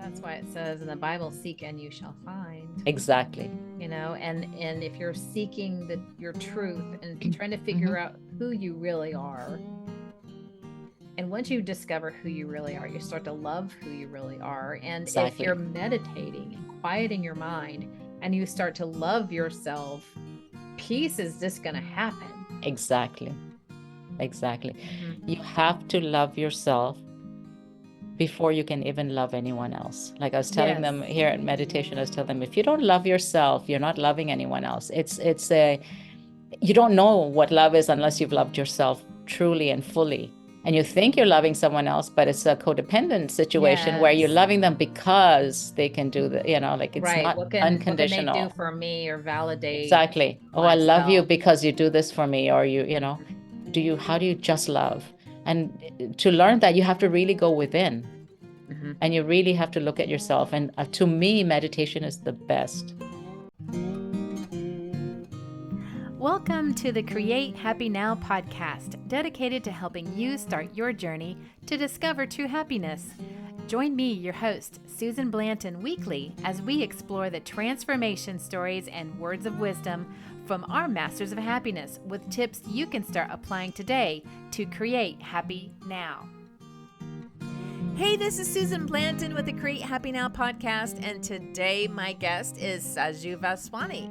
That's why it says in the Bible, seek and you shall find. Exactly. And if you're seeking your truth and trying to figure Mhm. out who you really are, and once you discover who you really are, you start to love who you really are. And if Exactly. you're meditating and quieting your mind and you start to love yourself, peace is just going to happen. Exactly. Exactly. Mm-hmm. You have to love yourself before you can even love anyone else. Like I was telling Yes. them here in meditation, I was telling them, if you don't love yourself, you're not loving anyone else. You don't know what love is unless you've loved yourself truly and fully. And you think you're loving someone else, but it's a codependent situation where you're Yes. loving them because they can do like it's Right. not What can they do unconditional. for me or validate Exactly. Oh, I love you myself? because you do this for me, or how do you just love? And to learn that, you have to really go within Mm-hmm. and you really have to look at yourself. And to me, meditation is the best. Welcome to the Create Happy Now podcast, dedicated to helping you start your journey to discover true happiness. Join me, your host, Susan Blanton, weekly as we explore the transformation stories and words of wisdom from our masters of happiness with tips you can start applying today to create happy now. Hey, this is Susan Blanton with the Create Happy Now podcast, and today my guest is Saju Vaswani.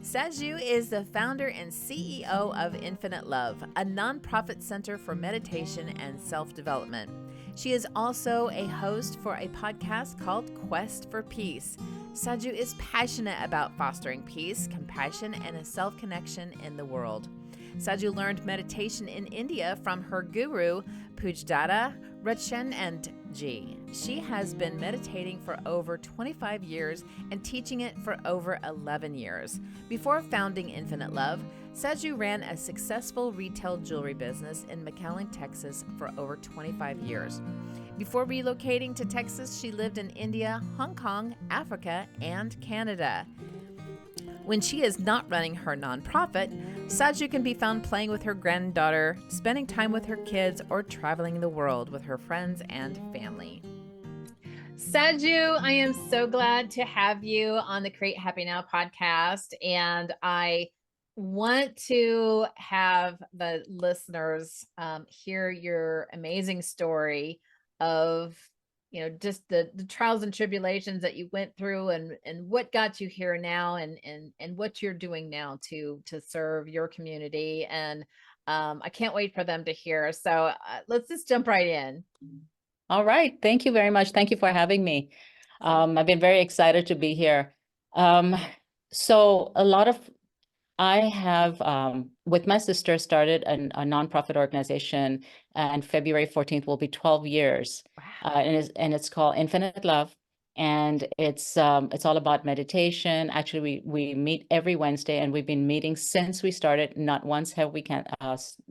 Saju is the founder and CEO of Infinite Love, a nonprofit center for meditation and self-development. She is also a host for a podcast called Quest for Peace. Saju is passionate about fostering peace, compassion, and a self-connection in the world. Saju learned meditation in India from her guru, Puj Dada Ratanchand Ji. She has been meditating for over 25 years and teaching it for over 11 years. Before founding Infinite Love, Saju ran a successful retail jewelry business in McAllen, Texas for over 25 years. Before relocating to Texas, she lived in India, Hong Kong, Africa, and Canada. When she is not running her nonprofit, Saju can be found playing with her granddaughter, spending time with her kids, or traveling the world with her friends and family. Saju, I am so glad to have you on the Create Happy Now podcast. And I want to have the listeners hear your amazing story of just the trials and tribulations that you went through and what got you here now and what you're doing now to serve your community. And I can't wait for them to hear. So let's just jump right in. All right. Thank you very much. Thank you for having me. I've been very excited to be here. Um, so I have, with my sister, started a nonprofit organization, and February 14th will be 12 years. Wow. And it's called Infinite Love. And it's all about meditation. Actually, we meet every Wednesday, and we've been meeting since we started. Not once have we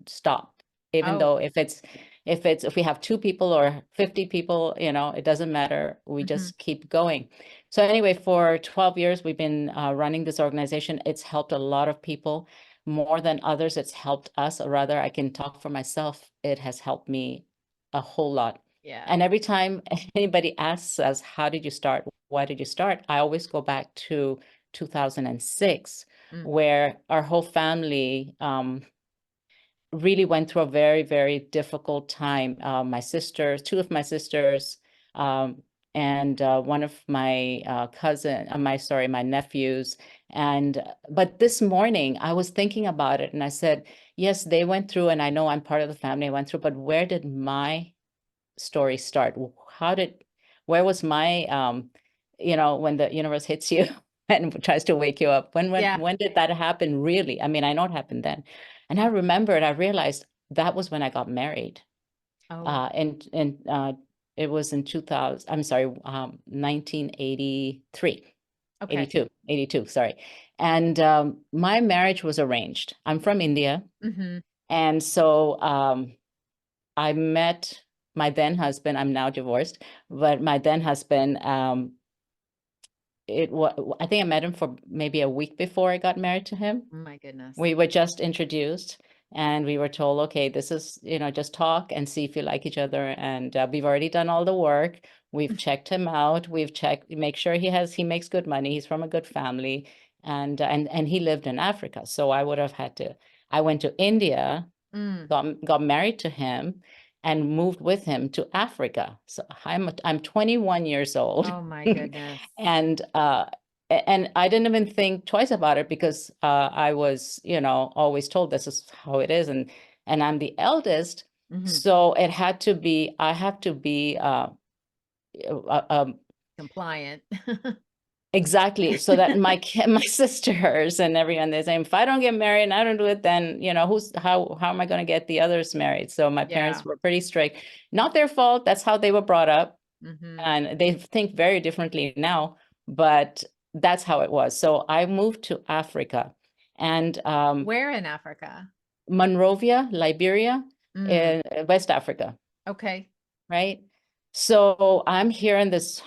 stopped, even though if we have 2 people or 50 people, it doesn't matter. We just keep going. So anyway, for 12 years, we've been running this organization. It's helped a lot of people more than others. It's helped us, or rather, I can talk for myself. It has helped me a whole lot. Yeah. And every time anybody asks us, how did you start? Why did you start? I always go back to 2006, where our whole family really went through a very, very difficult time. My sisters, 2 of my sisters, and one of my my nephews. But this morning I was thinking about it and I said, yes, they went through, and I know I'm part of the family I went through, but where did my story start? Where was my, when the universe hits you and tries to wake you up? When did that happen really? I mean, I know it happened then. And I remembered, I realized that was when I got married. And it was in 2000, I'm sorry, 1983. Okay. 82, sorry. And my marriage was arranged. I'm from India. And so I met my then husband. I'm now divorced, but my then husband, I think I met him for maybe a week before I got married to him. Oh my goodness. We were just introduced, And we were told, okay, this is, just talk and see if you like each other. And we've already done all the work. We've checked him out. We've checked, make sure he makes good money. He's from a good family. And he lived in Africa. So I went to India, got married to him, and moved with him to Africa. So I'm 21 years old. Oh my goodness. And I didn't even think twice about it because I was, always told this is how it is, and I'm the eldest, so I have to be compliant. Exactly, so that my sisters and everyone, they say, if I don't get married and I don't do it, then how am I going to get the others married? So my parents were pretty strict. Not their fault. That's how they were brought up, and they think very differently now, but that's how it was. So I moved to Africa, and where in Africa? Monrovia, Liberia, in West Africa. Okay. Right. So I'm here in this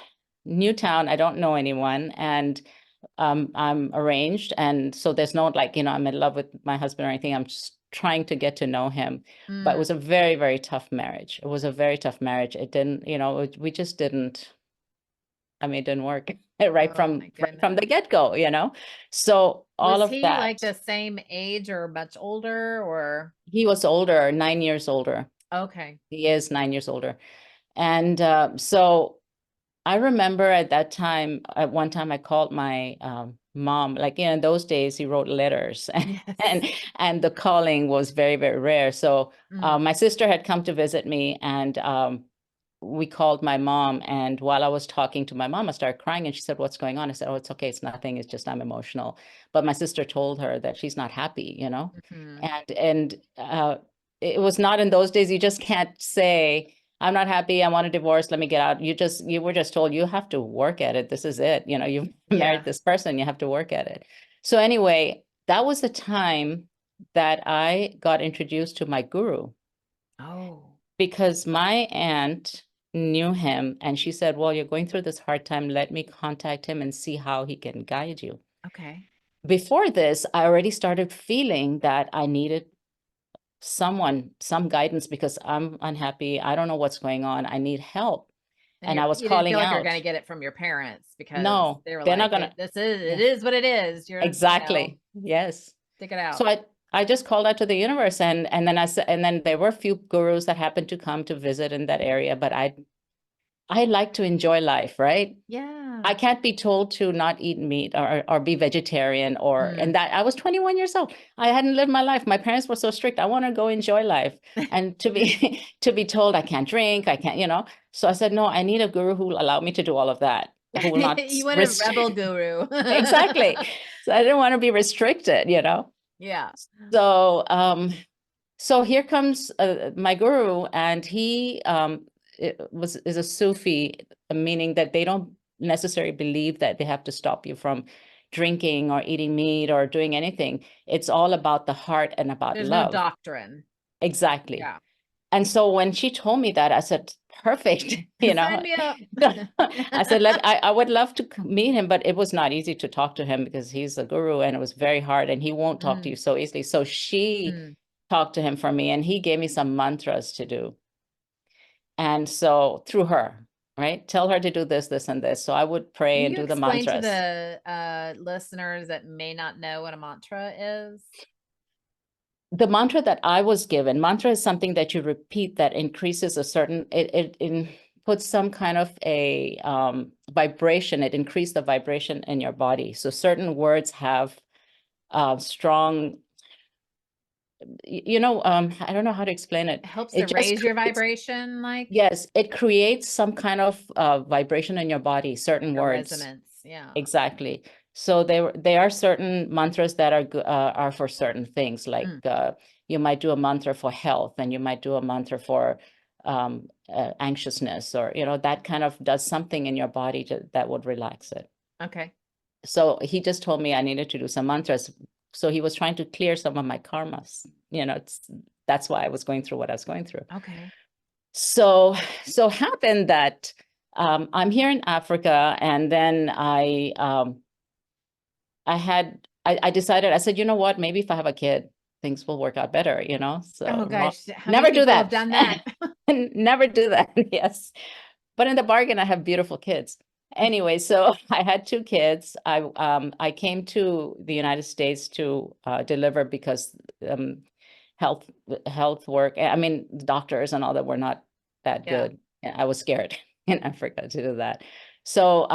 new town. I don't know anyone, and I'm arranged, and so there's no I'm in love with my husband or anything. I'm just trying to get to know him. But it was a very, very tough marriage. It was a very tough marriage. It didn't, we just didn't. I mean, it didn't work right from the get-go, So all of that. Was he like the same age or much older, or? He was older, 9 years older. Okay. He is 9 years older. And so I remember at that time, at one time I called my mom, in those days, he wrote letters and the calling was very, very rare. So my sister had come to visit me, and we called my mom. And while I was talking to my mom, I started crying, and she said, what's going on? I said, oh, it's okay. It's nothing. It's just I'm emotional. But my sister told her that she's not happy, and it was not in those days. You just can't say, I'm not happy, I want a divorce, let me get out. You were just told you have to work at it. This is it. You've married this person, you have to work at it. So anyway, that was the time that I got introduced to my guru. Oh. Because my aunt knew him, and she said, well, you're going through this hard time. Let me contact him and see how he can guide you. Okay. Before this, I already started feeling that I needed some guidance because I'm unhappy. I don't know what's going on. I need help. And I was calling out. You didn't feel like you're going to get it from your parents because they're not going to. It is what it is. Exactly. Yes. Stick it out. So I just called out to the universe, and then I said, and then there were a few gurus that happened to come to visit in that area, but I like to enjoy life, right? Yeah. I can't be told to not eat meat or be vegetarian and that I was 21 years old. I hadn't lived my life. My parents were so strict. I want to go enjoy life. And to be told I can't drink, I can't, So I said, no, I need a guru who will allow me to do all of that. Who will not you want a rebel guru. Exactly. So I didn't want to be restricted, Yeah. So here comes my guru, and he is a Sufi, meaning that they don't necessarily believe that they have to stop you from drinking or eating meat or doing anything. It's all about the heart and about There's love. No doctrine. Exactly. Yeah. And so when she told me that, I said, perfect. Sign me up. I said, I would love to meet him, but it was not easy to talk to him because he's a guru, and it was very hard, and he won't talk to you so easily. So she talked to him for me, and he gave me some mantras to do. And so through her, right? Tell her to do this, this, and this. So I would pray and do the mantras. Explain to the listeners that may not know what a mantra is. The mantra that I was given, mantra is something that you repeat that increases a certain, it puts some kind of a vibration. It increases the vibration in your body. So certain words have strong, I don't know how to explain it. It helps to raise your vibration, Yes, it creates some kind of vibration in your body, certain words. Resonance, yeah. Exactly. So there are certain mantras that are for certain things, like you might do a mantra for health, and you might do a mantra for anxiousness, or that kind of does something in your body that would relax it. Okay. So he just told me I needed to do some mantras. So he was trying to clear some of my karmas. That's why I was going through what I was going through. Okay. So happened that I'm here in Africa, and then I decided, I said, you know what, maybe if I have a kid, things will work out better, you know? So Oh gosh, how many never do people have that. done that? Never do that. Yes. But in the bargain, I have beautiful kids. Anyway, so I had 2 kids. I came to the United States to deliver because health work. I mean, doctors and all that were not that Yeah. good. And I was scared in Africa to do that. So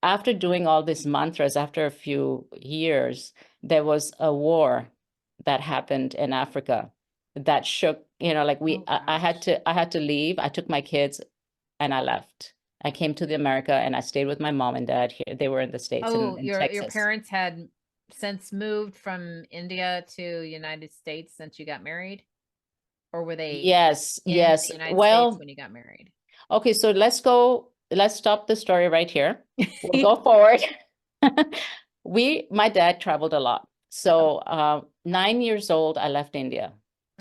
after doing all these mantras, after a few years, there was a war that happened in Africa that shook, you know, like Oh I gosh. had to leave. I took my kids and I left. I came to the America and I stayed with my mom and dad here. They were in the States Oh, in your Texas. parents had since moved from India to United States since you got married? Or were they Yes, in the yes. United States Well, when you got married? okay, so let's stop the story right here. We'll go forward. My dad traveled a lot. So 9 years old, I left India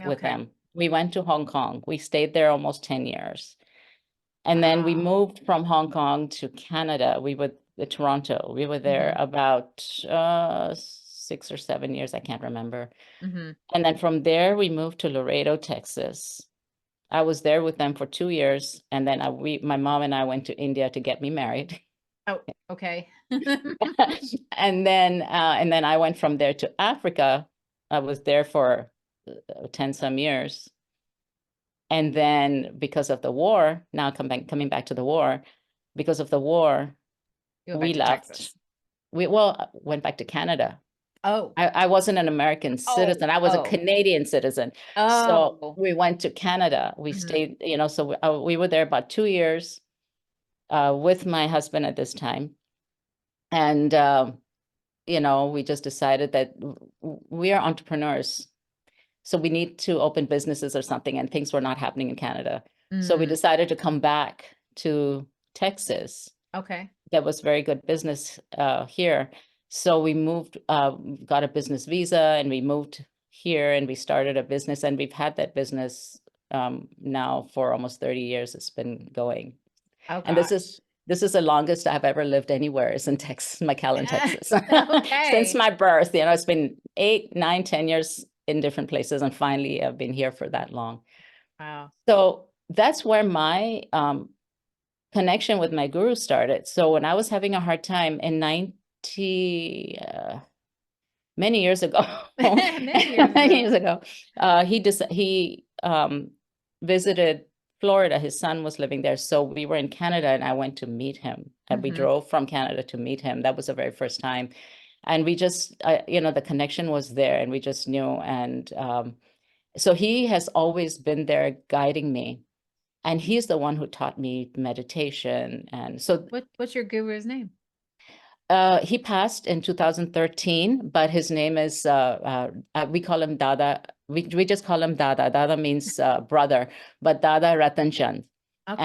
with Okay. them. We went to Hong Kong. We stayed there almost 10 years. And then we Wow. moved from Hong Kong to Canada. We were Toronto. We were there Mm-hmm. about 6 or 7 years. I can't remember. Mm-hmm. And then from there, we moved to Laredo, Texas. I was there with them for 2 years, and then my mom and I went to India to get me married. Oh, okay. And then I went from there to Africa. I was there for 10 some years. And then because of the war, now coming back to the war, because of the war, You went we back to left. Texas. We went back to Canada. Oh. I wasn't an American citizen. I was a Oh. Canadian citizen. So Oh. we went to Canada. We Mhm. stayed, you know, so we were there about 2 years with my husband at this time. And, you know, we just decided that we are entrepreneurs. So we need to open businesses or something, and things were not happening in Canada. So we Mm. decided to come back to Texas. Okay. There was very good business here. So we moved, got a business visa, and we moved here and we started a business, and we've had that business now for almost 30 years. It's been going. Oh And gosh. this is the longest I've ever lived anywhere is in Texas, McAllen, Texas. Since Okay. my birth, you know, it's been 8, 9, 10 years in different places, and finally I've been here for that long. Wow. So that's where my connection with my guru started. So when I was having a hard time in many years ago, Many years many ago. years ago, he visited Florida. His son was living there. So we were in Canada and I went to meet him. And we Mhm. drove from Canada to meet him. That was the very first time. And we just, you know, the connection was there and we just knew. And so he has always been there guiding me. And he's the one who taught me meditation. And so What's your guru's name? he passed in 2013, but his name is, we call him Dada. We just call him Dada. Dada means brother, but Dada Ratanchand. Okay.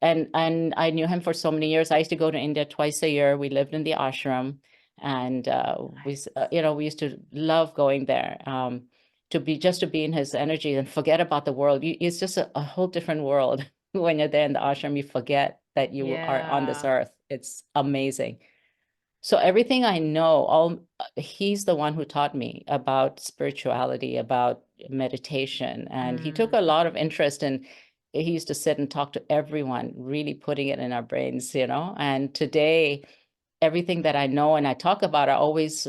And I knew him for so many years. I used to go to India twice a year. We lived in the ashram, and Nice. you know, we used to love going there to be in his energy and forget about the world. It's just a whole different world when you're there in the ashram. You forget that you are on this Yeah. earth. It's amazing. So everything I know, he's the one who taught me about spirituality, about meditation, and he took Mm. a lot of interest in. He used to sit and talk to everyone, really putting it in our brains, you know. And today, everything that I know and I talk about, I always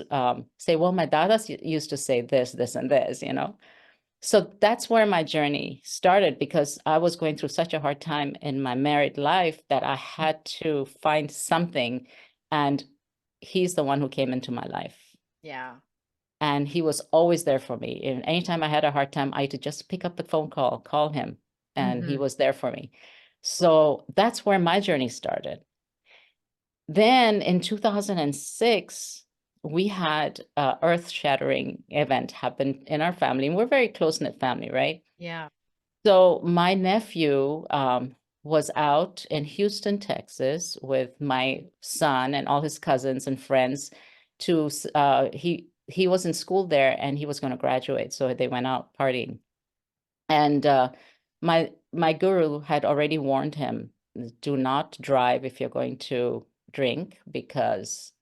say, "Well, my dadas used to say this, this, and this," you know. So that's where my journey started because I was going through such a hard time in my married life that I had to find something. And he's the one who came into my life. Yeah. And he was always there for me. And anytime I had a hard time, I had to just pick up the phone call him, and he Mhm. was there for me. So that's where my journey started. Then in 2006, we had a earth-shattering event happen in our family. And we're a very close-knit family, right? Yeah. So my nephew was out in Houston, Texas, with my son and all his cousins and friends. He was in school there and he was going to graduate, so they went out partying. And my guru had already warned him, do not drive if you're going to drink because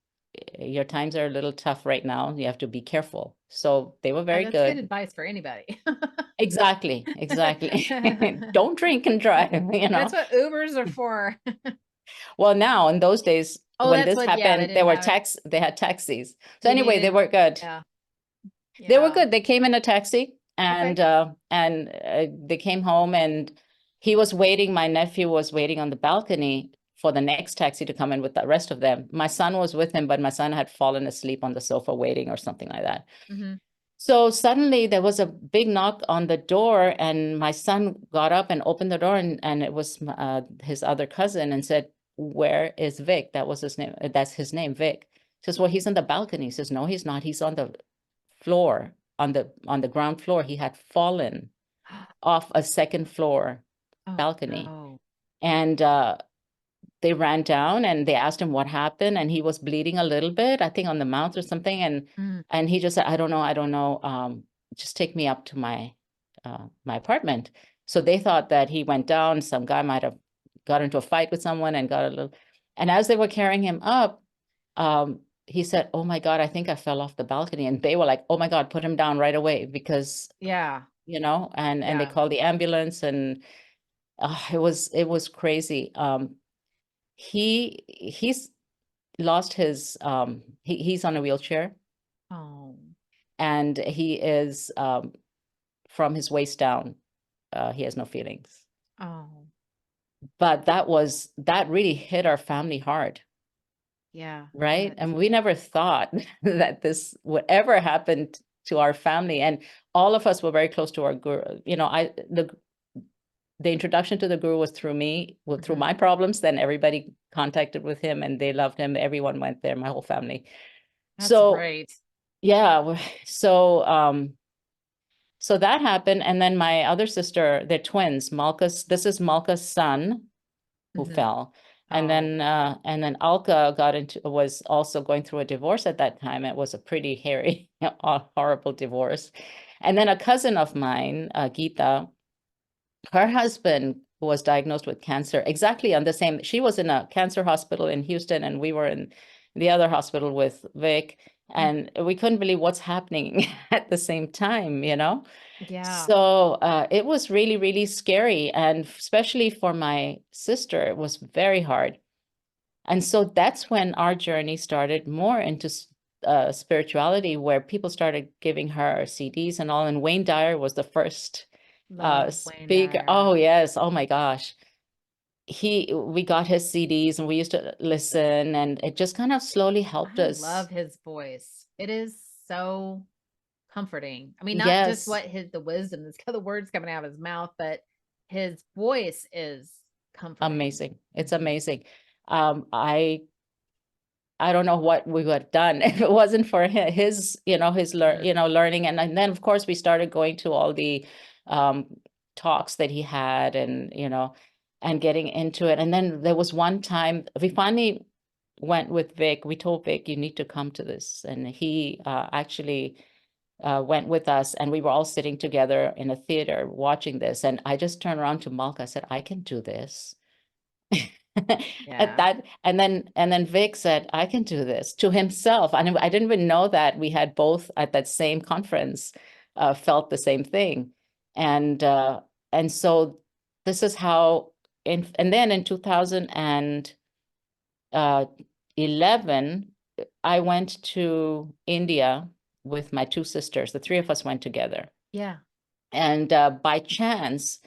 your times are a little tough right now. You have to be careful. So they were very That's good good. advice for anybody. Exactly. Don't drink and drive, That's what Ubers are for. Well, now in those days, Oh, when that's this what, yeah, they happened, didn't have it. they had taxis. So You anyway, they needed, were good. yeah. They were Yeah. good. They came in a taxi and Okay. they came home, and he was waiting. My nephew was waiting on the balcony for the next taxi to come in with the rest of them. My son was with him, but my son had fallen asleep on the sofa waiting or something like that. Mm-hmm. So suddenly there was a big knock on the door, and my son got up and opened the door, and it was his other cousin, and said, "Where is Vic?" That was his name. That's his name, Vic. He says, "Well, he's on the balcony." He says, "No, he's not. He's on the floor, on the ground floor. He had fallen off a second floor Oh, balcony." no. And they ran down and they asked him what happened, and he was bleeding a little bit, I think on the mouth or something. And he just said, I don't know. Just take me up to my my apartment. So they thought that he went down. Some guy might have got into a fight with someone and got a little. And as they were carrying him up, he said, "Oh my God, I think I fell off the balcony." And they were like, "Oh my God, put him down right away," because Yeah. and they Yeah. called the ambulance, and it was crazy. He's lost his he's on a wheelchair, Oh. and he is from his waist down, he has no feelings. Oh. But that really hit our family hard, Yeah. right? And we never thought that this would ever happen to our family. And all of us were very close to our guru. The introduction to the guru was through me, through my problems. Then everybody contacted with him, and they loved him. Everyone went there, my whole family. That's So great. yeah, so that happened. And then my other sister, they're twins. This is Malka's son who fell. And Oh. then Alka was also going through a divorce at that time. It was a pretty hairy, horrible divorce. And then a cousin of mine, Geeta, her husband was diagnosed with cancer exactly on the same. She was in a cancer hospital in Houston, and we were in the other hospital with Vic, and we couldn't believe what's happening at the same time, Yeah. So it was really, really scary, and especially for my sister, it was very hard. And so that's when our journey started more into spirituality, where people started giving her CDs and all. And Wayne Dyer was the first Love Wayne speaker. Dyer. Oh yes, oh my gosh. We got his CDs and we used to listen, and it just kind of slowly helped I us. love his voice. It is so comforting. I mean, not just Yes, the wisdom, the words coming out of his mouth, but his voice is comforting. amazing. It's amazing. I don't know what we would have done if it wasn't for his learning. And then of course we started going to all the talks that he had, and getting into it. And then there was one time we finally went with Vic. We told Vic, "You need to come to this." And he actually went with us, and we were all sitting together in a theater watching this. And I just turned around to Malka. I said, "I can do this." At that, and then Vic said, "I can do this," to himself. And I didn't even know that we had both at that same conference felt the same thing. And so this is how and then in 2011, I went to India with my two sisters. The three of us went together. Yeah. And by chance,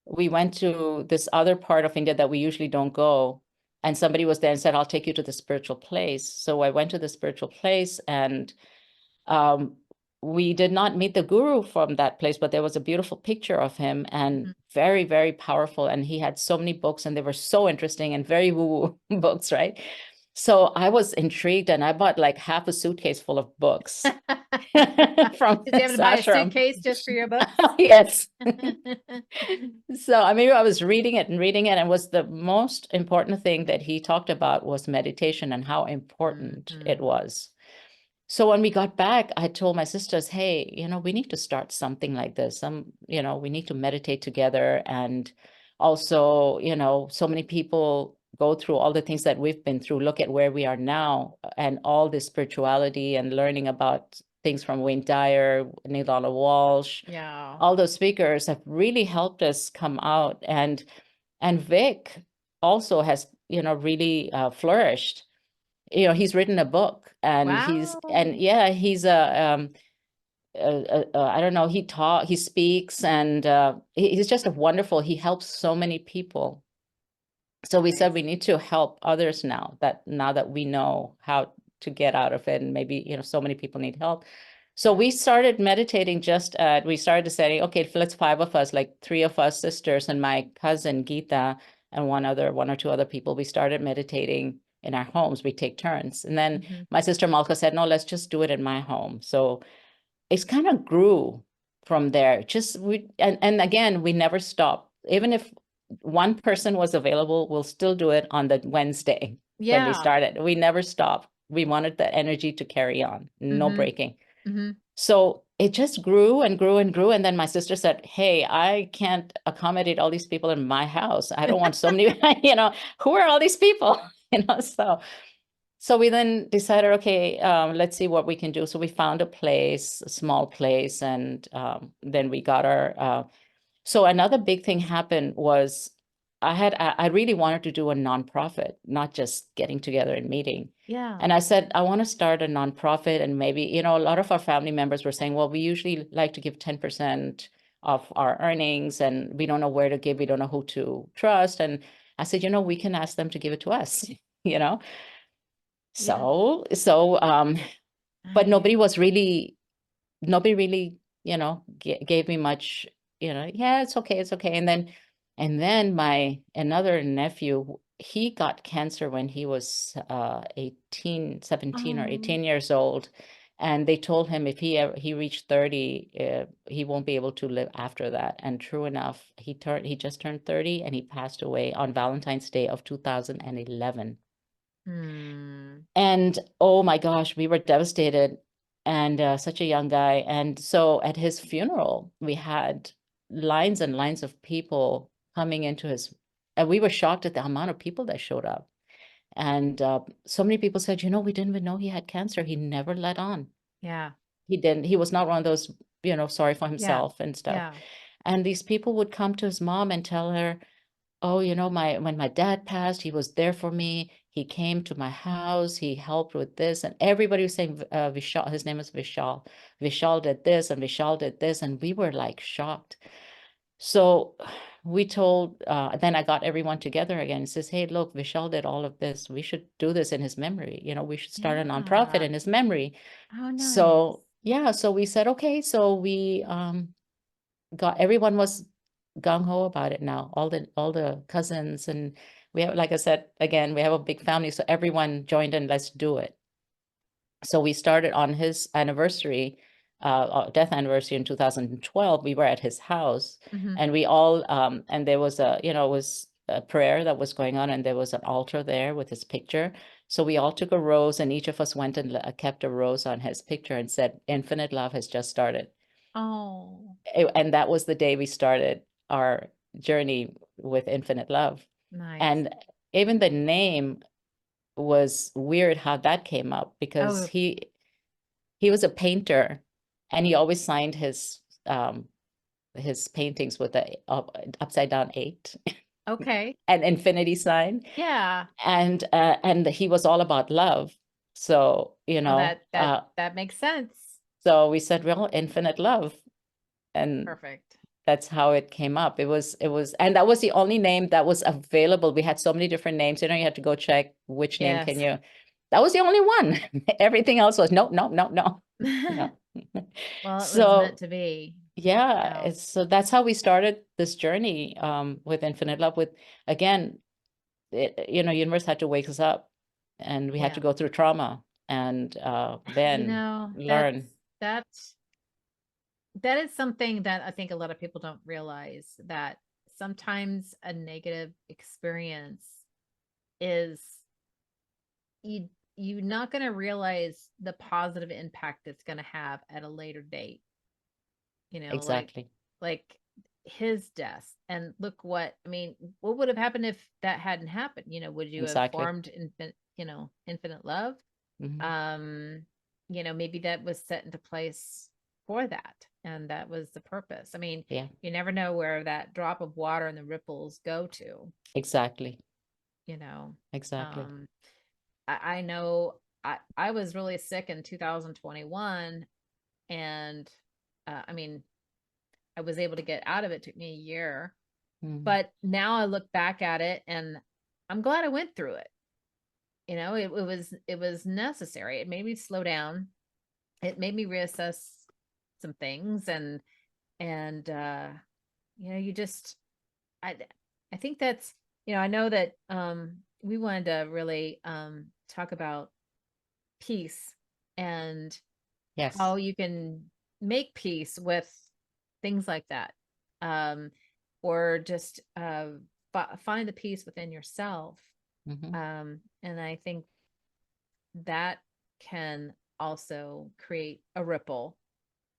we went to this other part of India that we usually don't go. And somebody was there and said, "I'll take you to the spiritual place." So I went to the spiritual place, and we did not meet the guru from that place, but there was a beautiful picture of him, and very, very powerful. And he had so many books, and they were so interesting and very woo-woo books, right? So I was intrigued, and I bought like half a suitcase full of books from Did you have this to buy a ashram. suitcase just for your books? Yes. So I mean, I was reading it, and it was the most important thing that he talked about was meditation and how important it was. So when we got back, I told my sisters, "Hey, we need to start something like this. We need to meditate together." And also, so many people go through all the things that we've been through, look at where we are now, and all this spirituality and learning about things from Wayne Dyer, Neil Donald Walsh, Yeah. all those speakers have really helped us come out. And Vic also has, really flourished. He's written a book, and he's I don't know, he speaks, and he's just a wonderful, he helps so many people. So we said we need to help others now that we know how to get out of it, and maybe, so many people need help. So we started meditating we started saying, okay, let's 5 of us, like 3 of us sisters and my cousin Geeta and one or two other people, we started meditating in our homes. We take turns. And then my sister Malka said, no, let's just do it in my home. So it's kind of grew from there. And again, we never stop. Even if one person was available, we'll still do it on the Wednesday when we started. We never stopped. We wanted the energy to carry on, no breaking. So it just grew and grew and grew. And then my sister said, hey, I can't accommodate all these people in my house. I don't want so many, who are all these people? So we then decided, okay, let's see what we can do. So we found a small place, and then we got our. So another big thing happened was I really wanted to do a nonprofit, not just getting together and meeting. Yeah. And I said, I want to start a nonprofit, and maybe, a lot of our family members were saying, well, we usually like to give 10% of our earnings, and we don't know where to give. We don't know who to trust. And I said, we can ask them to give it to us, So, but nobody really, gave me much, yeah, it's okay. And then my another nephew, he got cancer when he was 17 or 18 years old. And they told him if he reached 30, he won't be able to live after that. And true enough, he just turned 30, and he passed away on Valentine's Day of 2011. And oh my gosh, we were devastated, and such a young guy. And so at his funeral, we had lines and lines of people coming and we were shocked at the amount of people that showed up. And so many people said, we didn't even know he had cancer. He never let on. Yeah. He didn't. He was not one of those, sorry for himself and stuff. Yeah. And these people would come to his mom and tell her, oh, when my dad passed, he was there for me. He came to my house. He helped with this. And everybody was saying, Vishal, his name is Vishal. Vishal did this and Vishal did this. And we were like shocked. So we told, then I got everyone together again and says, hey, look, Vishal did all of this. We should do this in his memory. We should start a nonprofit in his memory. Oh, nice. So, yeah, so we said, okay. So we everyone was gung-ho about it now, all the cousins, and we have, like I said, again, we have a big family, so everyone joined in, let's do it. So we started on his anniversary, death anniversary in 2012. We were at his house, and we all and there was it was a prayer that was going on, and there was an altar there with his picture. So we all took a rose, and each of us went and kept a rose on his picture and said, infinite love has just started. Oh. And that was the day we started our journey with infinite love. Nice. And even the name was weird how that came up, because he was a painter, and he always signed his paintings with a upside down 8. Okay. An infinity sign. Yeah. And he was all about love. So, that makes sense. So we said, well, infinite love. And perfect. That's how it came up. It was, and that was the only name that was available. We had so many different names. You had to go check which name can you. That was the only one. Everything else was no. Well, it was meant to be. Yeah. So that's how we started this journey with Infinite Love. With, again, universe had to wake us up, and we had to go through trauma, and then learn. That is something that I think a lot of people don't realize, that sometimes a negative experience is you're not going to realize the positive impact it's going to have at a later date. Exactly. Like his death. And look what, I mean, what would have happened if that hadn't happened? Would you have Exactly. formed infinite love? Hmm. Maybe that was set into place for that. And that was the purpose. I mean, Yeah, you never know where that drop of water and the ripples go to, exactly. you know. Exactly. Um, I know I was really sick in 2021, and I mean, I was able to get out of it. It took me a year, Hmm. but now I look back at it and I'm glad I went through it. It was necessary. It made me slow down. It made me reassess some things, and you just I I think that's I know that we wanted to really talk about peace and Yes. how you can make peace with things like that, um, or just find the peace within yourself. Hmm. And I think that can also create a ripple,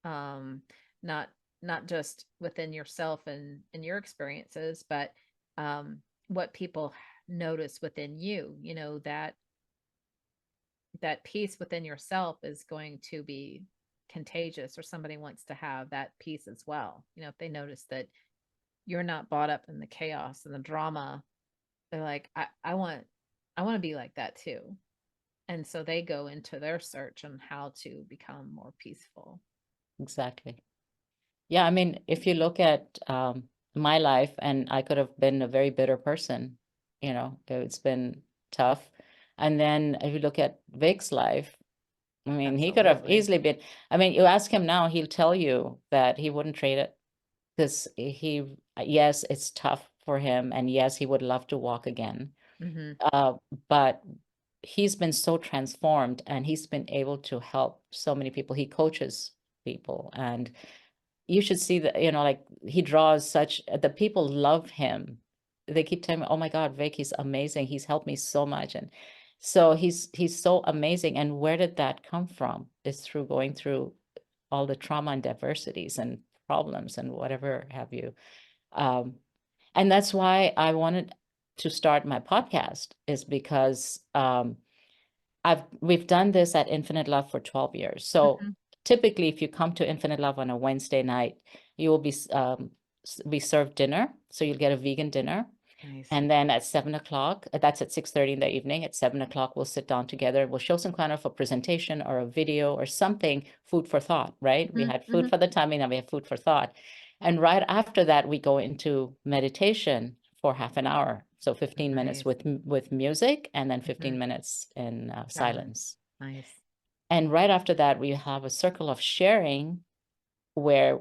um, not not just within yourself and your experiences, but um, what people notice within you. That peace within yourself is going to be contagious, or somebody wants to have that peace as well. If they notice that you're not bought up in the chaos and the drama, they're like, I want to be like that too. And so they go into their search on how to become more peaceful. Exactly. Yeah, I mean, if you look at my life, and I could have been a very bitter person, it's been tough. And then if you look at Vic's life, I mean, he could have Absolutely. easily been, I mean, you ask him now, he'll tell you that he wouldn't trade it because yes, it's tough for him. And yes, he would love to walk again. Mm-hmm. Uh, but he's been so transformed and he's been able to help so many people. He coaches people, and you should see that, like he draws such, the people love him. They keep telling me, oh my God, Vic, he's amazing. He's helped me so much. And so he's so amazing. And where did that come from? It's through going through all the trauma and diversities and problems and whatever have you. Um, and that's why I wanted to start my podcast, is because we've done this at Infinite Love for 12 years. So Mm-hmm. typically, if you come to Infinite Love on a Wednesday night, you will be we serve dinner. So you'll get a vegan dinner. Nice. And then at 7 o'clock, that's at 6:30 in the evening. At 7 o'clock, we'll sit down together. We'll show some kind of a presentation or a video or something, food for thought, right? We had Mm-hmm. food Mm-hmm. for the tummy, now we have food for thought. And right after that, we go into meditation for half an hour. So 15 minutes Nice. with music, and then Mm-hmm. 15 minutes in Silence. silence. Nice. And right after that, we have a circle of sharing, where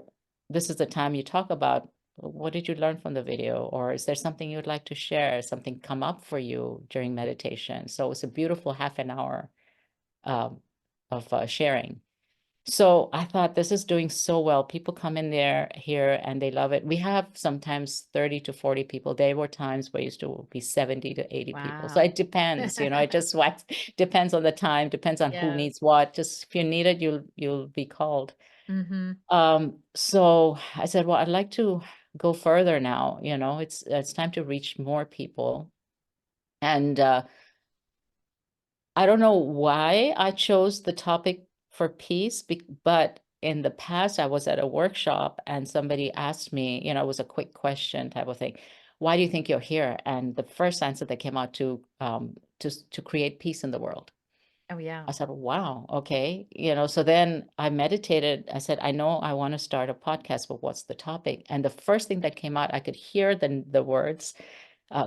this is the time you talk about, what did you learn from the video? Or is there something you'd like to share? Something come up for you during meditation? So it's a beautiful half an hour um, of sharing. So I thought this is doing so well. People come in there here and they love it. We have sometimes 30 to 40 people. There were times where it used to be 70 to 80 people. So Wow. it depends, it just what depends on the time, depends on who Yes. needs what. Just if you need it, you'll be called. Mm-hmm. So I said, well, I'd like to go further now. It's time to reach more people. And I don't know why I chose the topic for peace, but in the past, I was at a workshop and somebody asked me, it was a quick question type of thing. Why do you think you're here? And the first answer that came out to create peace in the world. Oh yeah. I said, wow, okay. So then I meditated. I said, I know I want to start a podcast, but what's the topic? And the first thing that came out, I could hear the words,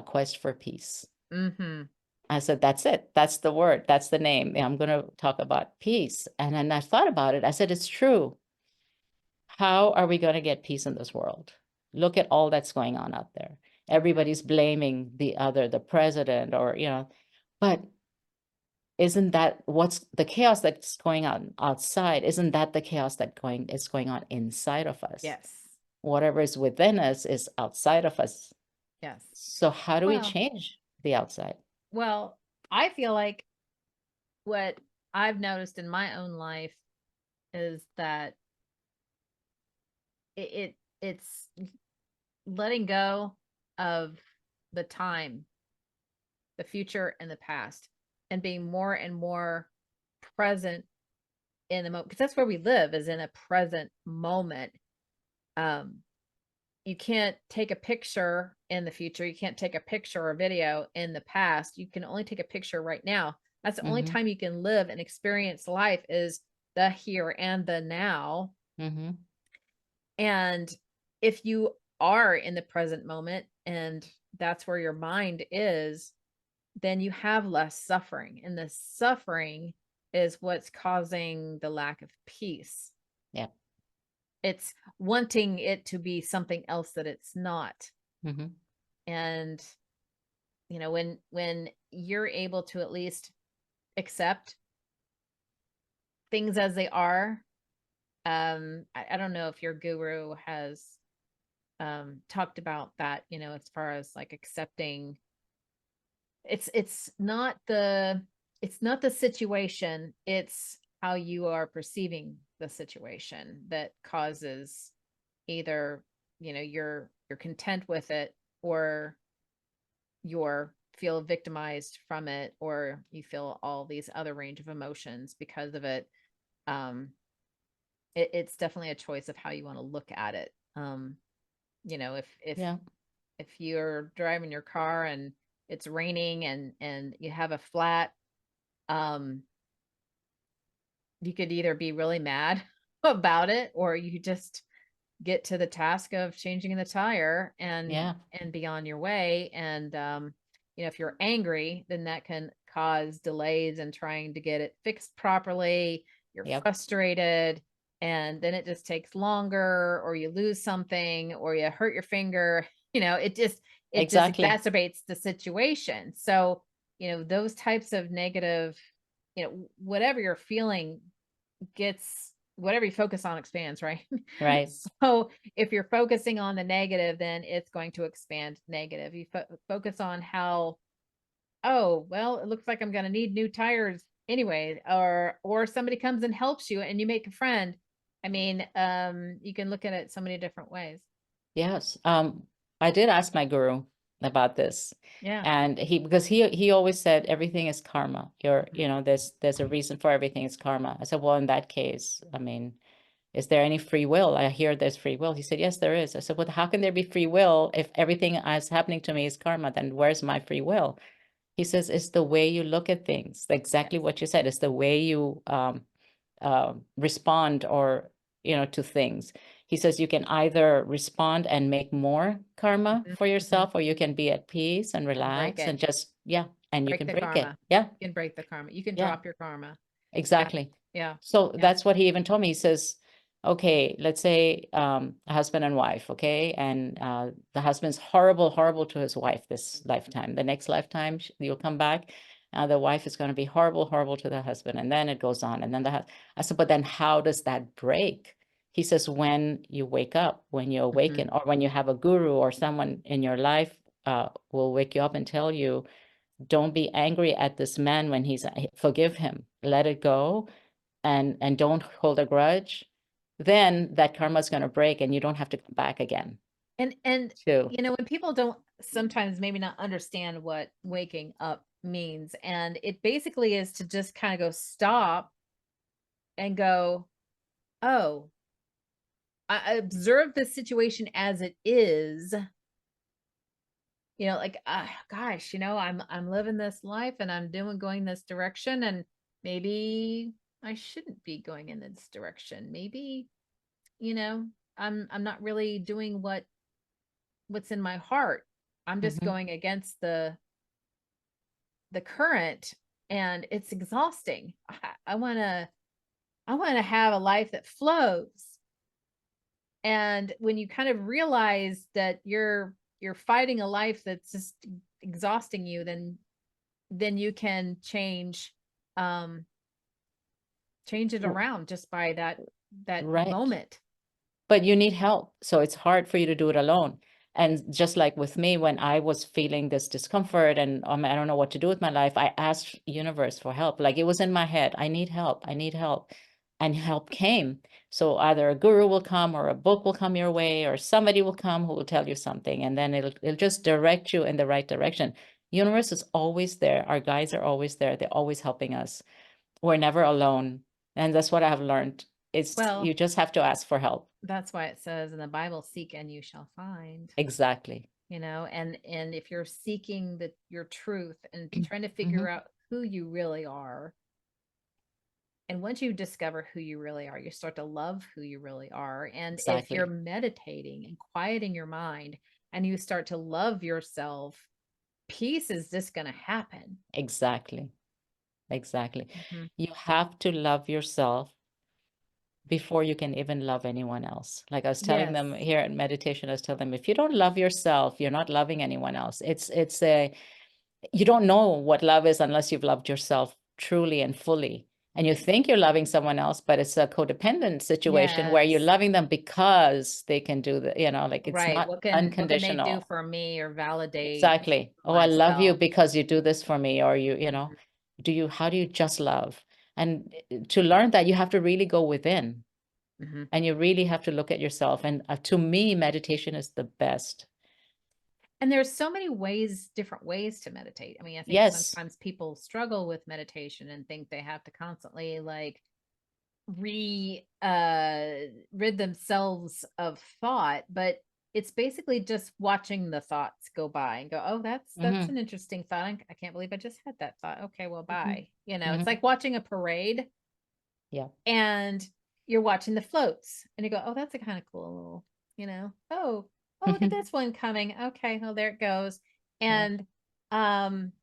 quest for peace. Mm-hmm. I said, that's it. That's the word. That's the name. I'm going to talk about peace. And then I thought about it. I said, it's true. How are we going to get peace in this world? Look at all that's going on out there. Everybody's blaming the other, the president, but isn't that what's the chaos that's going on outside? Isn't that the chaos is going on inside of us? Yes. Whatever is within us is outside of us. Yes. So how do we Well, change the outside? well, I feel like what I've noticed in my own life is that it's letting go of the time, the future and the past, and being more and more present in the moment, because that's where we live, is in a present moment. You can't take a picture in the future. You can't take a picture or video in the past. You can only take a picture right now. That's the only Mm-hmm. time you can live and experience life, is the here and the now. Mm-hmm. And if you are in the present moment and that's where your mind is, then you have less suffering. And the suffering is what's causing the lack of peace. Yeah. It's wanting it to be something else that it's not. Mm-hmm. And when you're able to at least accept things as they are, I don't know if your guru has talked about that, as far as like accepting. It's not the situation, it's how you are perceiving the situation that causes either, you're content with it, or you're feel victimized from it, or you feel all these other range of emotions because of it. It's definitely a choice of how you want to look at it. If Yeah. if you're driving your car and it's raining and you have a flat, you could either be really mad about it, or you just get to the task of changing the tire and Yeah. be on your way. And if you're angry, then that can cause delays in trying to get it fixed properly. You're Yep. frustrated, and then it just takes longer, or you lose something, or you hurt your finger. It just Exactly. exacerbates the situation. So those types of negative, whatever you're feeling gets, whatever you focus on expands, right? Right. So if you're focusing on the negative, then it's going to expand negative. You focus on how, oh, well, it looks like I'm going to need new tires anyway, or somebody comes and helps you and you make a friend. I mean, you can look at it so many different ways. Yes. I did ask my guru about this. Yeah. And because he always said everything is karma. There's a reason for everything is karma. I said, well, in that case, I mean, is there any free will? I hear there's free will. He said, yes, there is. I said, well, how can there be free will if everything is happening to me is karma? Then where's my free will? He says, it's the way you look at things. Exactly Yes. what you said. It's the way you respond or to things. He says you can either respond and make more karma for yourself, or you can be at peace and And break relax it. and just and you Break can the break it. karma. Yeah. You can break the karma. You can Yeah. drop your karma. Yeah. Exactly. Yeah. So Yeah. that's what he even told me. He says, okay, let's say a husband and wife, okay, and the husband's horrible to his wife this lifetime. The next lifetime you'll come back, the wife is going to be horrible to the husband, and then it goes on, and then I said, but then how does that break? He says, when you wake up, when you awaken, or when you have a guru or someone in your life will wake you up and tell you, don't be angry at this man when forgive him, let it go, and don't hold a grudge, then that karma is going to break and you don't have to come back again. And Too. when people don't sometimes maybe not understand what waking up means, and it basically is to just kind of go stop and go, oh, I observe the situation as it is. Like, gosh, I'm living this life and I'm going this direction, and maybe I shouldn't be going in this direction. Maybe, I'm not really doing what's in my heart. I'm just Mm-hmm. going against the current, and it's exhausting. I want to have a life that flows. And when you kind of realize that you're fighting a life that's just exhausting you, then you can change it around just by that Right. moment. But you need help. So it's hard for you to do it alone. And just like with me, when I was feeling this discomfort and I don't know what to do with my life, I asked universe for help. Like, it was in my head, I need help. I need help. and help came. So either a guru will come or a book will come your way or somebody will come who will tell you something, and then it'll just direct you in the right direction. Universe is always there. Our guides are always there. They're always helping us. We're never alone. And that's what I have learned. It's Well, you just have to ask for help. that's why it says in the Bible, seek and you shall find. Exactly. You know, and if you're seeking your truth and trying to Mhm. figure out who you really are, and once you discover who you really are, you start to love who you really are. And if you're Exactly. meditating and quieting your mind and you start to love yourself, peace is just going to happen. Exactly. Exactly. Mhm. You have to love yourself before you can even love anyone else. Like I was telling them Yes. here in meditation, I was telling them, if you don't love yourself, you're not loving anyone else. It's a you don't know what love is unless you've loved yourself truly and fully. And you think you're loving someone else, but it's a codependent situation where you're Yes. loving them because they can do the, like it's Right. not What can they do unconditional. for me or validate Exactly. Oh, I love you myself? because you do this for me, or Mhm. how do you just love? And to learn that, you have to really go within Mhm. and you really have to look at yourself. And to me, meditation is the best. And there's so many ways, different ways to meditate. I mean, I think Yes. sometimes people struggle with meditation and think they have to constantly like rid themselves of thought, but it's basically just watching the thoughts go by and go, oh, that's Hmm. an interesting thought. I can't believe I just had that thought. Okay, well, Hmm. bye. It's Hmm. like watching a parade Yeah. and you're watching the floats and you go, oh, that's a kind of cool little, oh, look at Hmm. this one coming. Okay, well, there it goes. Yeah. And um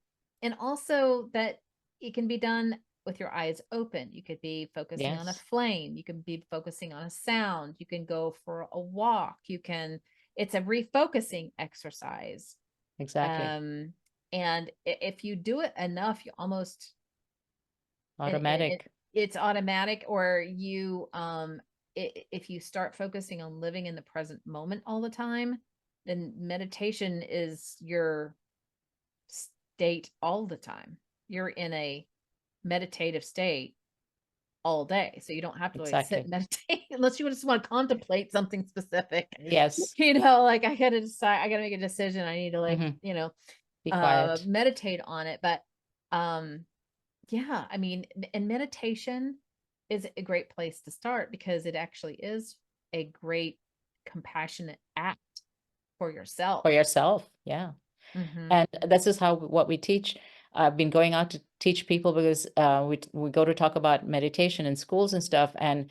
and also that it can be done with your eyes open. You could be focusing on a Yes. flame, you can be focusing on a sound, you can go for a walk, it's a refocusing exercise. Exactly. Um and if you do it enough, you almost Automatic. it's automatic, or if you start focusing on living in the present moment all the time, then meditation is your state all the time. You're in a meditative state all day, so you don't have to really sit Exactly. and meditate unless you just want to contemplate something specific. Yes. Like I gotta decide, I gotta make a decision, I need to Hmm. Be quiet. meditate on it. But um yeah, I mean, and meditation is a great place to start because it actually is a great compassionate act for yourself. For yourself. Yeah. Hmm. And this is how what we teach. I've been going out to teach people because we go to talk about meditation in schools and stuff, and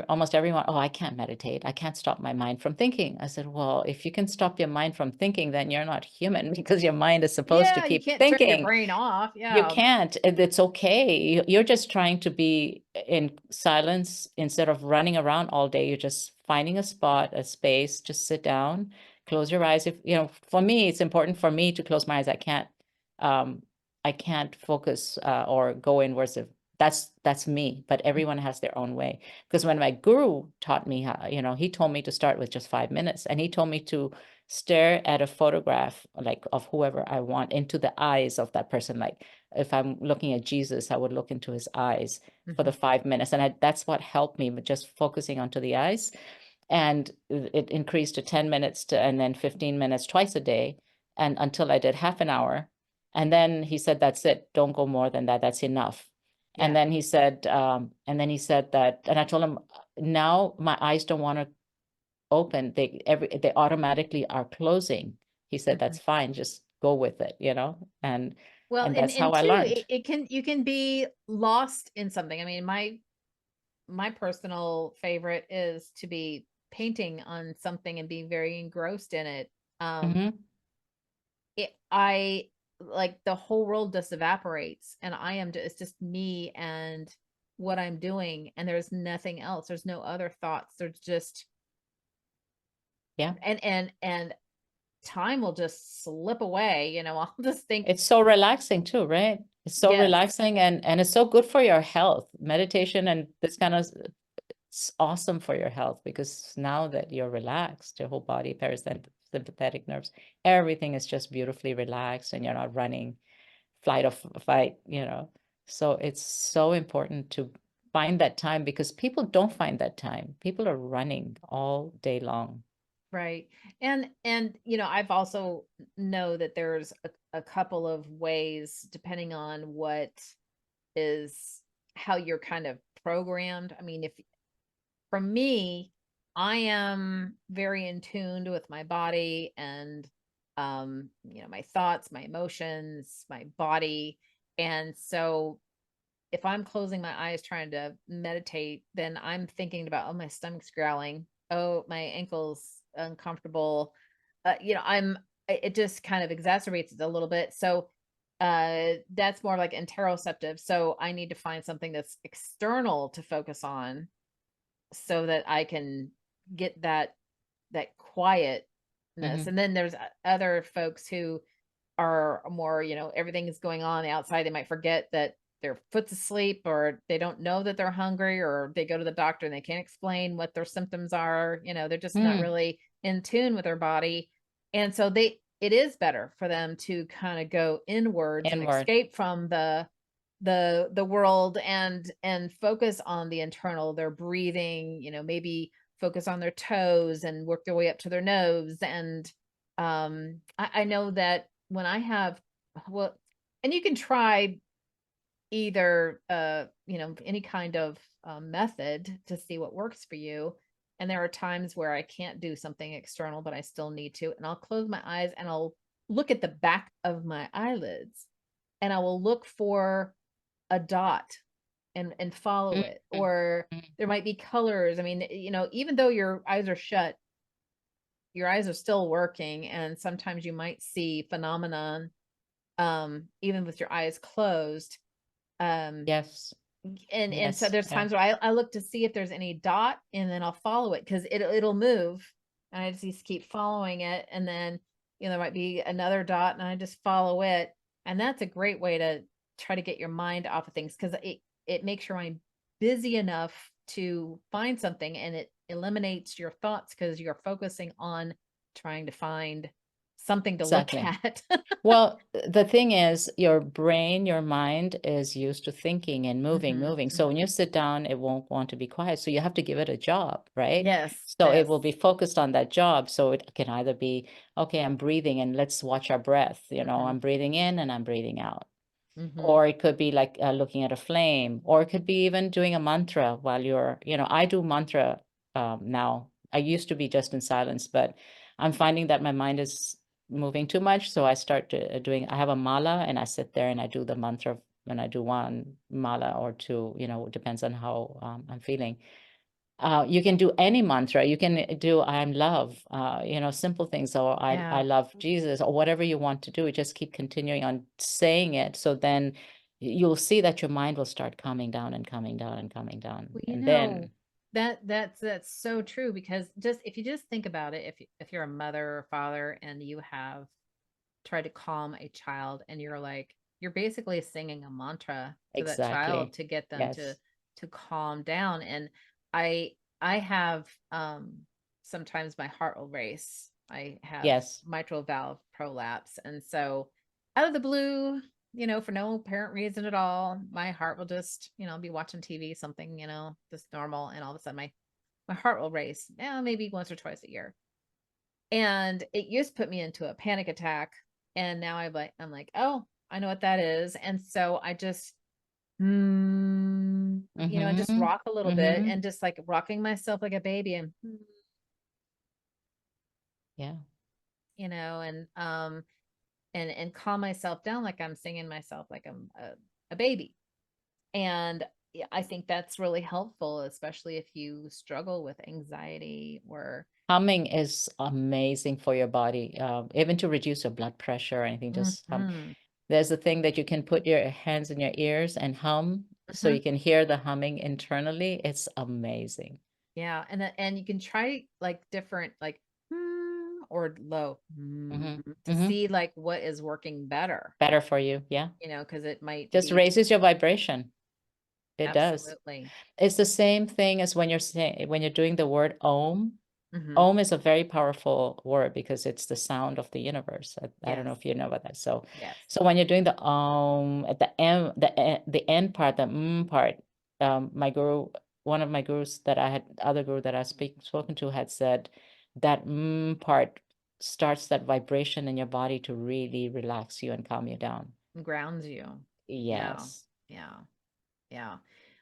almost everyone, oh, I can't meditate. I can't stop my mind from thinking. I said, well, if you can stop your mind from thinking, then you're not human because your mind is supposed to Yeah, you keep can't turn your thinking. brain off. You Yeah. can't. It's okay. You're just trying to be in silence instead of running around all day. You're just finding a spot, a space, just sit down, close your eyes. If, for me, it's important for me to close my eyes. Um, I can't focus or go inwards. That's me, but everyone has their own way. Because when my guru taught me how, he told me to start with just 5 minutes, and he told me to stare at a photograph like of whoever I want into the eyes of that person. Like if I'm looking at Jesus, I would look into his eyes for the Hmm. 5 minutes. And that's what helped me, but just focusing onto the eyes. And it increased to 10 minutes and then 15 minutes twice a day. And until I did half an hour. And then he said, that's it. Don't go more than that. That's enough. Yeah. And then he said that, and I told him, now my eyes don't want to open. They automatically are closing. He said, Hmm. that's fine. Just go with it, and Well, and and that's how I two, learned. it can you can be lost in something. I mean, my personal favorite is to be painting on something and being very engrossed in it. Um, Hmm. I like the whole world just evaporates and it's just me and what I'm doing, and there's nothing else. There's no other thoughts. There's just Yeah. and time will just slip away, I'll just think, It's so relaxing too, right? It's so yes. relaxing and it's so good for your health. Meditation and this kind of it's awesome for your health because now that you're relaxed, your whole body, parasympathetic nerves, everything is just beautifully relaxed and you're not running flight or fight. So it's so important to find that time, because people don't find that time. People are running all day long. Right. And I've also know that there's a couple of ways depending on what is how you're kind of programmed. I mean, if for me, I am very in tune with my body and my thoughts, my emotions, my body. And so if I'm closing my eyes trying to meditate, then I'm thinking about, oh, my stomach's growling. Oh, my ankle's uncomfortable. It just kind of exacerbates it a little bit. So that's more like interoceptive. So I need to find something that's external to focus on so that I can get that quietness. And then there's other folks who are more, everything is going on the outside. They might forget that their foot's asleep, or they don't know that they're hungry, or they go to the doctor and they can't explain what their symptoms are. They're just not really in tune with their body. And so it is better for them to kind of go inwards and escape from the world and focus on the internal, their breathing, maybe focus on their toes and work their way up to their nose. And I know that when I have, well, and you can try either any kind of method to see what works for you. And there are times where I can't do something external, but I still need to, and I'll close my eyes and I'll look at the back of my eyelids, and I will look for a dot and follow it. Or there might be colors. I mean, even though your eyes are shut, your eyes are still working, and sometimes you might see phenomenon even with your eyes closed. Yes. And so there's times where I look to see if there's any dot, and then I'll follow it because it'll move, and I just keep following it. And then there might be another dot, and I just follow it. And that's a great way to try to get your mind off of things, because it makes your mind busy enough to find something, and it eliminates your thoughts because you're focusing on trying to find something to look at. Well, the thing is, your brain, your mind is used to thinking and moving. So when you sit down, it won't want to be quiet. So you have to give it a job, right? Yes. So it will be focused on that job. So it can either be, okay, I'm breathing and let's watch our breath. I'm breathing in and I'm breathing out. Or it could be like looking at a flame, or it could be even doing a mantra while you're, I do mantra now. I used to be just in silence, but I'm finding that my mind is moving too much. So I start I have a mala, and I sit there and I do the mantra, and I do one mala or two, it depends on how I'm feeling. You can do any mantra. You can do I'm love, simple things, or I love Jesus, or whatever you want to do. Just keep continuing on saying it. So then you'll see that your mind will start calming down and coming down and coming down. Well, and then that's so true, because if you just think about it, if you're a mother or father and you have tried to calm a child, and you're basically singing a mantra to that child to get them to calm down. And I have sometimes my heart will race. I have mitral valve prolapse, and so out of the blue, for no apparent reason at all, my heart will just, be watching TV, something, just normal, and all of a sudden my heart will race. Maybe once or twice a year. And it used to put me into a panic attack. And now I'm like, oh, I know what that is. And so I just, just rock a little bit, and just like rocking myself like a baby, and and calm myself down, like I'm singing myself like I'm a baby. And I think that's really helpful, especially if you struggle with anxiety. Or humming is amazing for your body, even to reduce your blood pressure or anything. Just there's a thing that you can put your hands in your ears and hum, so you can hear the humming internally. It's amazing. Yeah, and you can try like different, like or low to see like what is working better for you. Yeah, because it might just raises your vibration. It absolutely does. It's the same thing as when you're doing the word Om. Om is a very powerful word because it's the sound of the universe. I don't know if you know about that. So when you're doing the Om at the M, the end part, the part, my guru, one of my gurus that I had, other guru that I spoken to had said that part starts that vibration in your body to really relax you and calm you down. Grounds you. Yeah. Yes. Yeah. Yeah.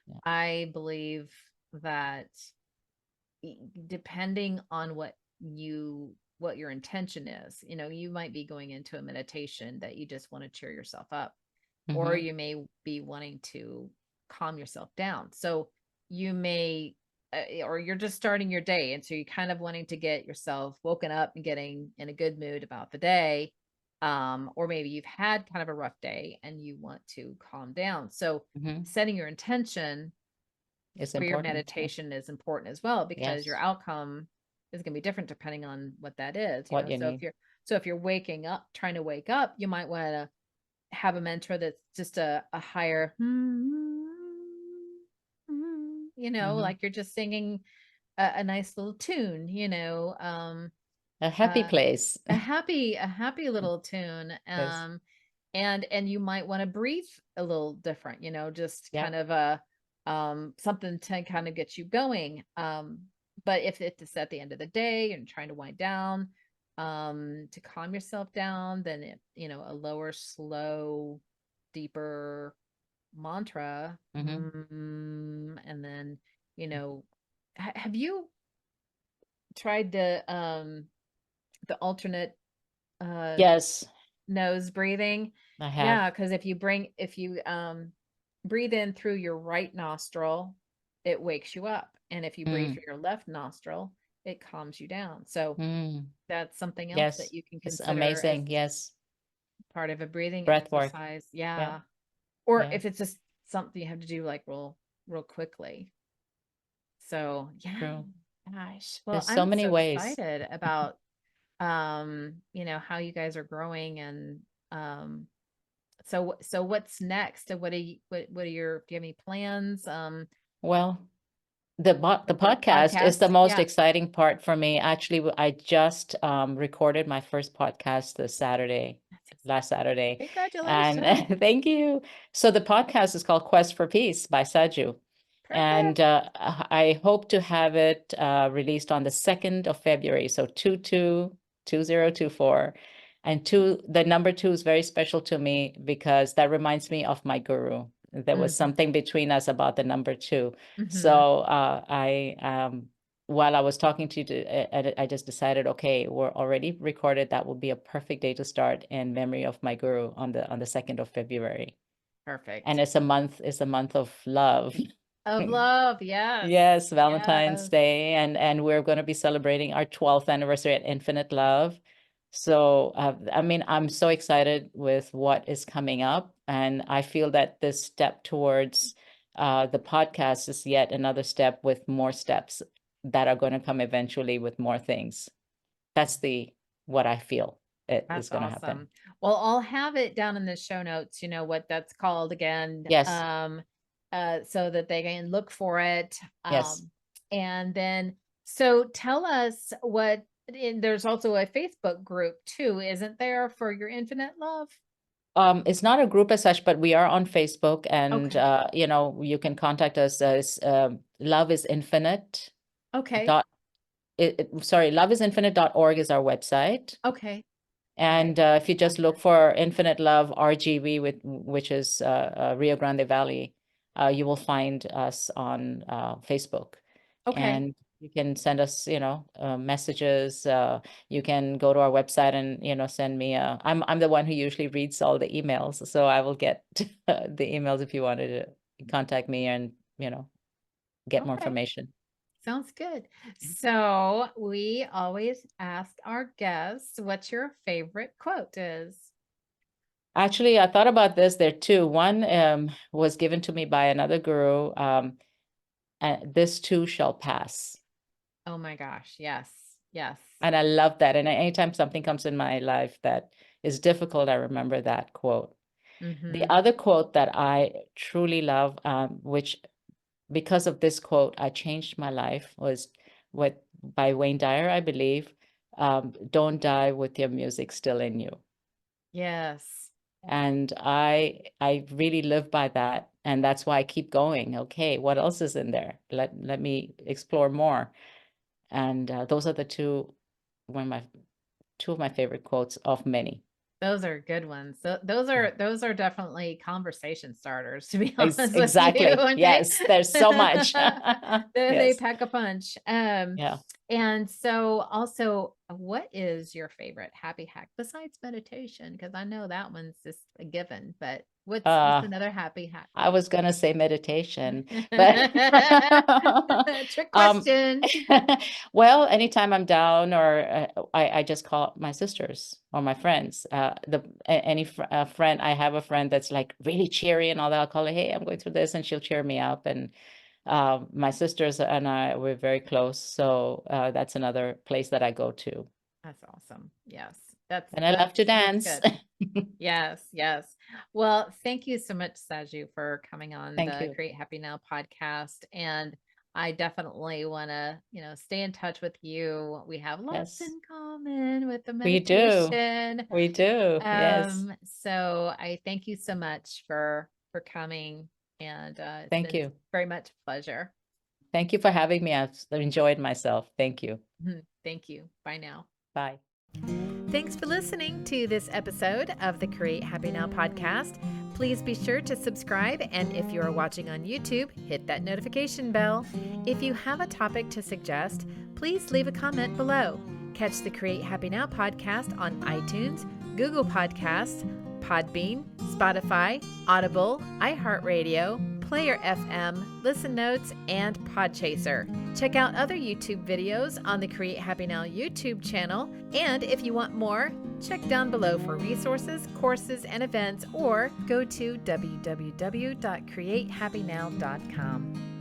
Yeah. I believe that depending on what your intention is, you might be going into a meditation that you just want to cheer yourself up, or you may be wanting to calm yourself down. So you may, or you're just starting your day. And so you're kind of wanting to get yourself woken up and getting in a good mood about the day. Or maybe you've had kind of a rough day and you want to calm down. So setting your intention It's for your important. meditation is important as well, because your Yes. outcome is going to be different depending on what that is. What you need. If you're waking up, trying to wake up, you might want to have a mantra that's just a higher, like you're just singing a nice little tune, A happy place. a happy little tune. Yes. And you might want to breathe a little different, just Yeah. kind of a something to kind of get you going. But if it's at the end of the day and trying to wind down, to calm yourself down, then a lower, slow, deeper mantra. And then, have you tried the alternate Yes, nose breathing? I Yeah, have. because if you breathe in through your right nostril, it wakes you up. And if you breathe through your left nostril, it calms you down. So that's something else that Yes. you can It's consider as amazing. Yes. part of a breathing Breath work. exercise. Yeah. Yeah. Or Yeah. if it's just something you have to do like real quickly. So yeah. True. Gosh. Well, There's so I'm many so ways. excited about how you guys are growing. And so what's next? What are your do you have any plans? Well, the For podcast is the podcast? most Yeah. exciting part for me. Actually, I just recorded my first podcast last Saturday. And Congratulations. thank you. So the podcast is called Quest for Peace by Saju. And Perfect. I hope to have it released on the 2nd of February. So 2024. And the number 2 is very special to me because that reminds me of my guru. There was something between us about the number 2. So while I was talking to you, I just decided, okay, we're already recorded. That would be a perfect day to start in memory of my guru on the 2nd of February. Perfect. And it's a month of love. Of love, yes. Yes, Valentine's Yes. Day, and we're going to be celebrating our 12th anniversary at Infinite Love. So, I mean, I'm so excited with what is coming up, and I feel that this step towards the podcast is yet another step with more steps that are going to come eventually with more things. That's what I feel is That's going to happen. awesome. Well, I'll have it down in the show notes, what that's called again. Yes. So that they can look for it. Yes. And then, so tell us there's also a Facebook group too, isn't there, for your Infinite Love? It's not a group as such, but we are on Facebook, and Okay. you can contact us as Love is Infinite. Okay. Loveisinfinite.org is our website. Okay. And if you just look for Infinite Love RGV, which is Rio Grande Valley, you will find us on Facebook. Okay. And you can send us, messages. You can go to our website and, send me I'm the one who usually reads all the emails. So I will get the emails if you wanted to contact me and, get more information. Sounds good. So we always ask our guests what your favorite quote is. Actually, I thought about this. There are two. One was given to me by another guru. And this too shall pass. Oh my gosh. Yes. Yes. And I love that. And anytime something comes in my life that is difficult, I remember that quote. The other quote that I truly love, which because of this quote, I changed my life, was by Wayne Dyer, I believe. Don't die with your music still in you. Yes. And I really live by that. And that's why I keep going. Okay, what else is in there? Let me explore more. And those are two of my favorite quotes of many. Those are good ones. So those are definitely conversation starters, to be honest with you, Exactly. aren't they? Yes, there's so much. They Yes. pack a punch. Yeah. And so also, what is your favorite happy hack besides meditation? Because I know that one's just a given, but what's Uh, another happy hack I that was gonna say meditation, but you trick question? well, anytime I'm down, or I just call up my sisters or my friends. Friend, I have a friend that's like really cheery and all that. I'll call her, hey, I'm going through this, and she'll cheer me up. And my sisters and I, we're very close, so that's another place that I go to. That's awesome. Yes. And I love to That's dance. good. Yes, yes. Well, thank you so much, Saju, for coming on Thank the you. Create Happy Now podcast. And I definitely want to, stay in touch with you. We have lots Yes, in common with the we do. meditation. We do. Yes. So I thank you so much for coming, and it's Thank been you. very much a pleasure. Thank you for having me. I've enjoyed myself. Thank you. Thank you. Bye now. Bye. Thanks for listening to this episode of the Create Happy Now podcast. Please be sure to subscribe, and if you are watching on YouTube, hit that notification bell. If you have a topic to suggest, please leave a comment below. Catch the Create Happy Now podcast on iTunes, Google Podcasts, Podbean, Spotify, Audible, iHeartRadio, Player FM, Listen Notes, and Podchaser. Check out other YouTube videos on the Create Happy Now YouTube channel. And if you want more, check down below for resources, courses, and events, or go to www.createhappynow.com.